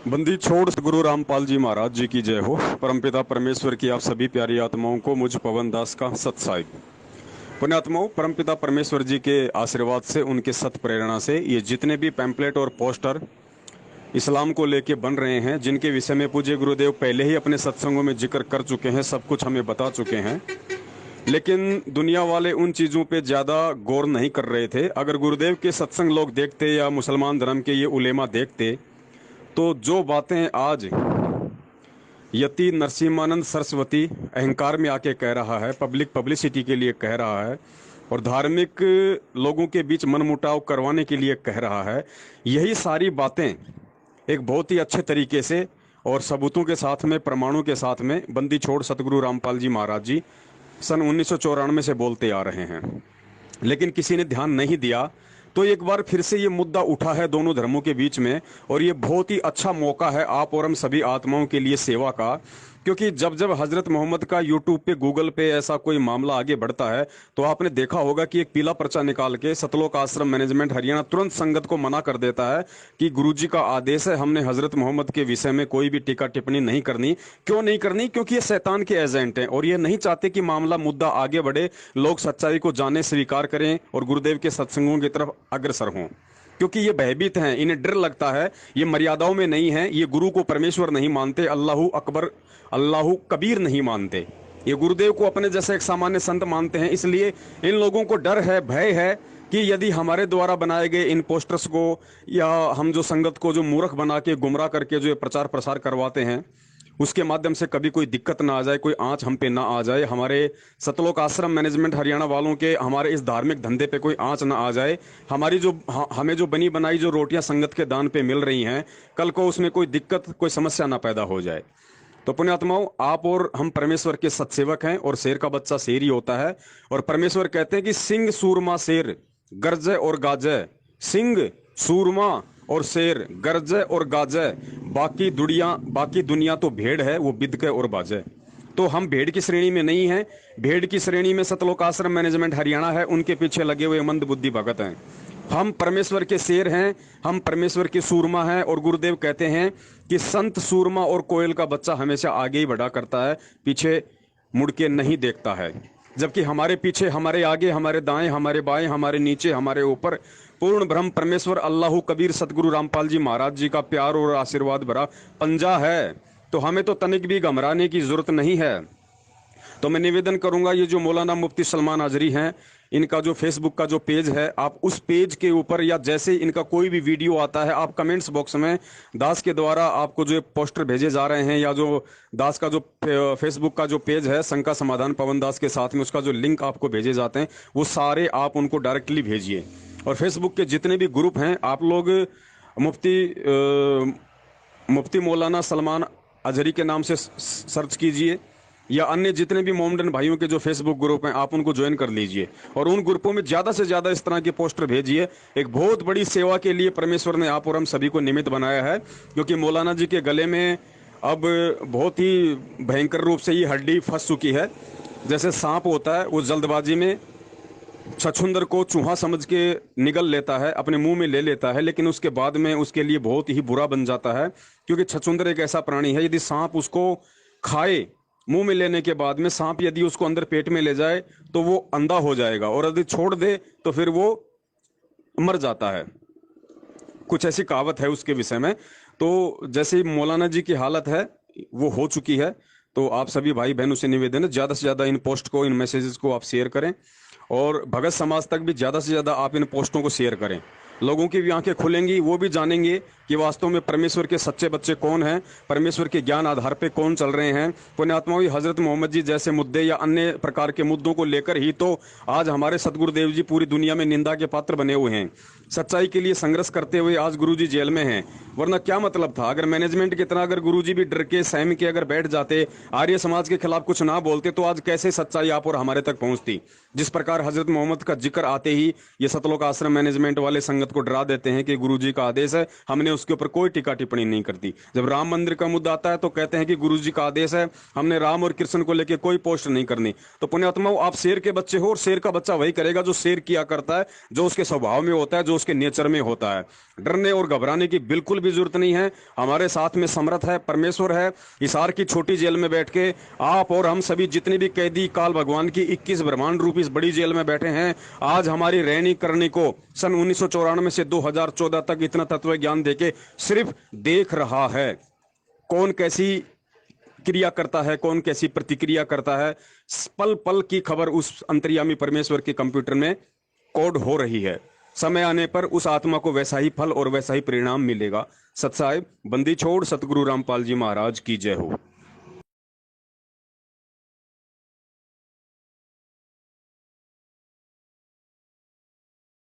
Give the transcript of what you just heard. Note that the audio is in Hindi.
बंदी छोड़ गुरु रामपाल जी महाराज जी की जय हो। परमपिता परमेश्वर की आप सभी प्यारी आत्माओं को मुझ पवन दास का सत साहिब। पुण्यात्माओं, परमपिता परमेश्वर जी के आशीर्वाद से, उनके सत प्रेरणा से ये जितने भी पैम्पलेट और पोस्टर इस्लाम को लेके बन रहे हैं, जिनके विषय में पूज्य गुरुदेव पहले ही अपने सत्संगों में जिक्र कर चुके हैं, सब कुछ हमें बता चुके हैं, लेकिन दुनिया वाले उन चीज़ों पे ज़्यादा गौर नहीं कर रहे थे। अगर गुरुदेव के सत्संग लोग देखते या मुसलमान धर्म के ये उलेमा देखते तो जो बातें आज यति नरसिम्हानंद सरस्वती अहंकार में आके कह रहा है, पब्लिसिटी के लिए कह रहा है और धार्मिक लोगों के बीच मनमुटाव करवाने के लिए कह रहा है, यही सारी बातें एक बहुत ही अच्छे तरीके से और सबूतों के साथ में, प्रमाणों के साथ में बंदी छोड़ सतगुरु रामपाल जी महाराज जी सन 1994 से बोलते आ रहे हैं, लेकिन किसी ने ध्यान नहीं दिया। तो एक बार फिर से ये मुद्दा उठा है दोनों धर्मों के बीच में, और ये बहुत ही अच्छा मौका है आप और हम सभी आत्माओं के लिए सेवा का, क्योंकि जब जब हजरत मोहम्मद का यूट्यूब पे, गूगल पे ऐसा कोई मामला आगे बढ़ता है तो आपने देखा होगा कि एक पीला पर्चा निकाल के सतलोक आश्रम मैनेजमेंट हरियाणा तुरंत संगत को मना कर देता है कि गुरुजी का आदेश है, हमने हजरत मोहम्मद के विषय में कोई भी टीका टिप्पणी नहीं करनी। क्यों नहीं करनी? क्योंकि ये शैतान के एजेंट हैं और ये नहीं चाहते कि मामला, मुद्दा आगे बढ़े, लोग सच्चाई को जाने, स्वीकार करें और गुरुदेव के सत्संगों की तरफ अग्रसर हों, क्योंकि ये भयभीत हैं, इन्हें डर लगता है, ये मर्यादाओं में नहीं है, ये गुरु को परमेश्वर नहीं मानते, अल्लाहू अकबर, अल्लाहू कबीर नहीं मानते, ये गुरुदेव को अपने जैसे एक सामान्य संत मानते हैं। इसलिए इन लोगों को डर है, भय है कि यदि हमारे द्वारा बनाए गए इन पोस्टर्स को या हम जो संगत को जो मूर्ख बना के, गुमराह करके जो ये प्रचार प्रसार करवाते हैं, उसके माध्यम से कभी कोई दिक्कत ना आ जाए, कोई आंच हम पे ना आ जाए, हमारे सतलोक आश्रम मैनेजमेंट हरियाणा वालों के हमारे इस धार्मिक धंधे पे कोई आंच ना आ जाए, हमारी जो हमें जो बनी बनाई जो रोटियां संगत के दान पे मिल रही हैं, कल को उसमें कोई दिक्कत, कोई समस्या ना पैदा हो जाए। तो पुण्यात्माओं, आप और हम परमेश्वर के सत्सेवक हैं और शेर का बच्चा शेर ही होता है। और परमेश्वर कहते हैं कि सिंह सूरमा शेर गरजे और गाजे, सिंह सूरमा और शेर गरजे और गाजे, बाकी दुनिया तो भेड़ है, वो बिदके और बाजे। तो हम भेड़ की श्रेणी में नहीं हैं, भेड़ की श्रेणी में सतलोक आश्रम मैनेजमेंट हरियाणा है, उनके पीछे लगे हुए मंद बुद्धि भगत हैं। हम परमेश्वर के शेर हैं, हम परमेश्वर के सूरमा हैं। और गुरुदेव कहते हैं कि संत सूरमा और कोयल का बच्चा हमेशा आगे ही बढ़ा करता है, पीछे मुड़ के नहीं देखता है। जबकि हमारे पीछे, हमारे आगे, हमारे दाएं, हमारे बाएं, हमारे नीचे, हमारे ऊपर पूर्ण ब्रह्म परमेश्वर अल्लाहू कबीर सतगुरु रामपाल जी महाराज जी का प्यार और आशीर्वाद भरा पंजा है। तो हमें तो तनिक भी घबराने की जरूरत नहीं है। तो मैं निवेदन करूंगा, ये जो मौलाना मुफ्ती सलमान हाजरी हैं, इनका जो फेसबुक का जो पेज है, आप उस पेज के ऊपर या जैसे इनका कोई भी वीडियो आता है, आप कमेंट्स बॉक्स में दास के द्वारा आपको जो पोस्टर भेजे जा रहे हैं, या जो दास का जो फेसबुक का जो पेज है संका समाधान पवन दास के साथ में, उसका जो लिंक आपको भेजे जाते हैं, वो सारे आप उनको डायरेक्टली भेजिए। और फेसबुक के जितने भी ग्रुप हैं, आप लोग मुफ्ती मौलाना सलमान अजहरी के नाम से सर्च कीजिए, या अन्य जितने भी मोमडन भाइयों के जो फेसबुक ग्रुप हैं, आप उनको ज्वाइन कर लीजिए और उन ग्रुपों में ज़्यादा से ज़्यादा इस तरह के पोस्टर भेजिए। एक बहुत बड़ी सेवा के लिए परमेश्वर ने आप और हम सभी को निमित्त बनाया है, क्योंकि मौलाना जी के गले में अब बहुत ही भयंकर रूप से ये हड्डी फंस चुकी है। जैसे सांप होता है, वो जल्दबाजी में छछूंदर को चूहा समझ के निगल लेता है, अपने मुंह में ले लेता है, लेकिन उसके बाद में उसके लिए बहुत ही बुरा बन जाता है, क्योंकि छछूंदर एक ऐसा प्राणी है, यदि सांप उसको खाए, मुंह में लेने के बाद में सांप यदि उसको अंदर पेट में ले जाए तो वो अंधा हो जाएगा, और यदि छोड़ दे तो फिर वो मर जाता है। कुछ ऐसी कहावत है उसके विषय में। तो जैसे मौलाना जी की हालत है, वो हो चुकी है। तो आप सभी भाई बहनों से निवेदन है, ज़्यादा से ज़्यादा इन पोस्ट को, इन मैसेजेस को आप शेयर करें, और भगत समाज तक भी ज़्यादा से ज़्यादा आप इन पोस्टों को शेयर करें। लोगों की भी आंखें खुलेंगी, वो भी जानेंगे कि वास्तव में परमेश्वर के सच्चे बच्चे कौन हैं, परमेश्वर के ज्ञान आधार पे कौन चल रहे हैं। पुण्यात्माओं, हजरत मोहम्मद जी जैसे मुद्दे या अन्य प्रकार के मुद्दों को लेकर ही तो आज हमारे सतगुरुदेव जी पूरी दुनिया में निंदा के पात्र बने हुए हैं। सच्चाई के लिए संघर्ष करते हुए आज गुरुजी जेल में हैं, वरना क्या मतलब था? अगर मैनेजमेंट की तरह अगर गुरुजी भी डर के, सहम के अगर बैठ जाते, आर्य समाज के खिलाफ कुछ ना बोलते, तो आज कैसे सच्चाई आप और हमारे तक पहुंचती? जिस प्रकार हजरत मोहम्मद का जिक्र आते ही ये सतलोक आश्रम मैनेजमेंट वाले संगत को डरा देते हैं कि गुरुजी का आदेश है, हमने उसके ऊपर कोई टीका टिप्पणी नहीं करती। जब राम मंदिर का मुद्दा आता है तो कहते हैं कि गुरुजी का आदेश है, हमने राम और कृष्ण को लेकर कोई पोस्ट नहीं करनी। तो पुण्यात्माओं, आप शेर के बच्चे हो, और शेर का बच्चा वही करेगा जो शेर किया करता है, जो उसके स्वभाव में होता है, जो उसके नेचर में होता है। डरने और घबराने की बिल्कुल भी भी जरूरत नहीं है। हमारे साथ में समर्थ है, परमेश्वर है। हिसार की छोटी जेल में बैठ के आप और हम सभी जितने भी कैदी काल भगवान की 21 ब्रह्मांड रूपी इस बड़ी जेल में बैठे हैं, आज हमारी रहनी करनी को सन 1994 से 2014 तक इतना तत्व ज्ञान देके सिर्फ देख रहा है कौन कैसी क्रिया करता है, कौन कैसी प्रतिक्रिया करता है। पल पल की खबर उस अंतर्यामी परमेश्वर के कंप्यूटर में कोड हो रही है। समय आने पर उस आत्मा को वैसा ही फल और वैसा ही परिणाम मिलेगा। सत साहिब, बंदी छोड़, सतगुरु रामपाल जी महाराज की जय हो।